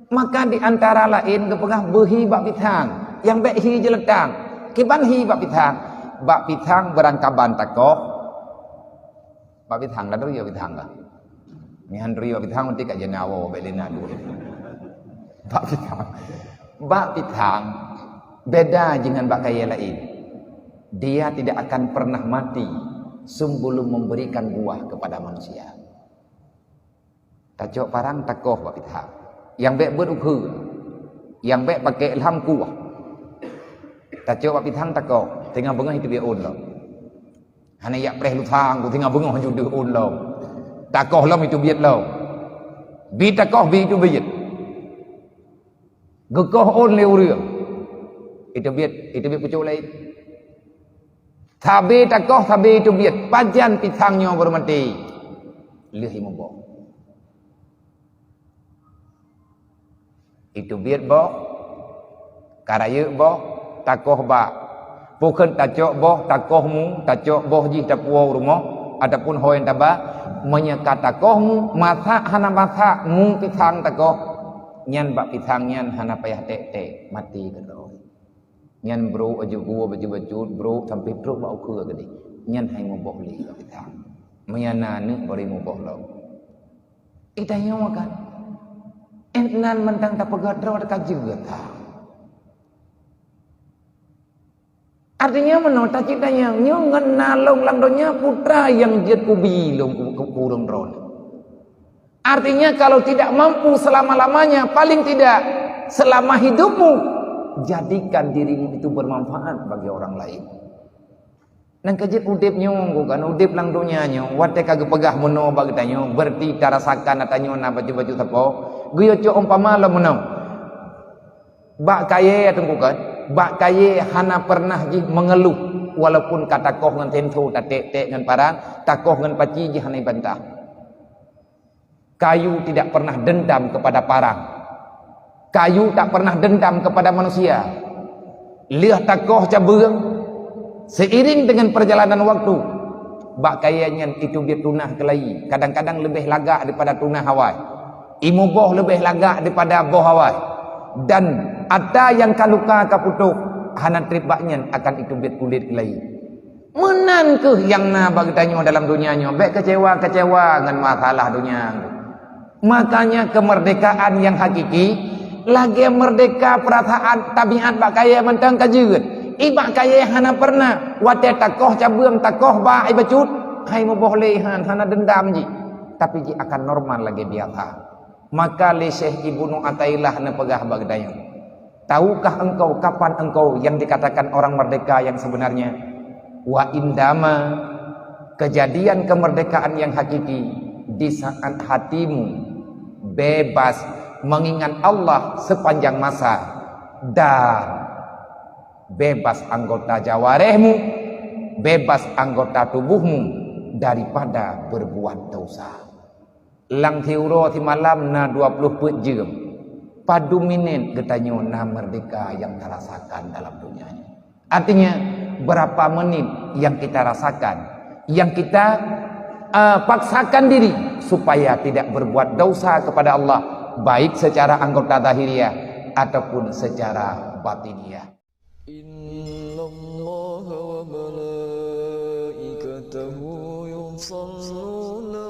Maka di antara lain kepegah behi bak pitang, yang bek hi jeletang. Kiban hi bak pitang, berangkaban takoh. Bak pitang lah doi pitang lah. Ni handri bak pitang nanti kat jenawa bek lena dulu. Bak pitang beda dengan bak kaya lain. Dia tidak akan pernah mati sebelum memberikan buah kepada manusia. Tajok parang takoh bak pitang. Yang bek berukhu, yang bek pakai ilham kuah. Tajok bak pitang takoh, tengah bengah itu biar on lo. Hanya yak preh lu thang, ku tengah bengah jude on lo. Takoh lo itu biar lo. Bi takoh bi itu biar. Gekoh on leuria. Itu biar pucuk lain. Tabe takoh tabe itu biar. Pajan pitangnya bermati. Lihi membok. Itu biar boh, karaya boh, takoh bak, bukan tajok boh, takohmu, tajok boh ji tapuau rumah, ataupun hoen tabah, menyekat takohmu, mata hana mata mu pitang takoh, nyan bak pitang nyan hana payah tek mati kedoi, nyan bro aju gua baju bro sampai bro bau ke gede, nyan hai mu boh li bak pitang, menyana ne beri mu boh lo, itanya makan. Enan mentang tak pegadro dekat juga tak. Artinya menota citanya nyo ngenalong langdonya putra yang jet kubi long kurung ron. Artinya kalau tidak mampu selama-lamanya, paling tidak selama hidupmu, jadikan dirimu itu bermanfaat bagi orang lain. Nang kejit udip nyo bukan udip langdonya nyo, wate kagak pegah meno bagi tanyo, berarti tarasakan atanyo na baju-baju sapo. Guyo cok umpama lo menang. Bak kaye atau bukan? Bak kaye hana pernah ji mengeluh walaupun kata koh ngan tentu tak tek ngan parang, tak koh ngan paci ji hanai bantah. Kayu tidak pernah dendam kepada parang. Kayu tak pernah dendam kepada manusia. Liah takoh cabeung seiring dengan perjalanan waktu. Bak kayanya itu dia tunah kelai. Kadang-kadang lebih lagak daripada tunah hawai. Imu boh lebih lagak daripada boh hawai. Dan ada yang kaluka kaputuk hana tribaknya akan itu biat kulit kelai. Menan ke yang na bagi tanya dalam dunianya. Baik kecewa dengan masalah dunia. Makanya kemerdekaan yang hakiki lagi merdeka perasaan tabiat bak kaya mentang kajeut. Ibak kaya hana pernah wate takoh cabeung takoh ba ai bacut hai mo boh lehan hana dendam ji. Tapi ji akan normal lagi biasa. Maka li Syekh Ibnu Athaillah na pegah bagdayang. Tahukah engkau kapan engkau yang dikatakan orang merdeka yang sebenarnya? Wa indama, kejadian kemerdekaan yang hakiki di saat hatimu bebas mengingat Allah sepanjang masa dan bebas anggota jawarehmu, bebas anggota tubuhmu daripada berbuat dosa. Lang tiuro ti malam na 20 jam. Padu minit getanyo na merdeka yang terasakan dalam dunia. Artinya berapa menit yang kita rasakan, yang kita paksakan diri supaya tidak berbuat dosa kepada Allah, baik secara anggota zahiriyah ataupun secara batiniyah. Innallaha wa malaikatahu yusalluna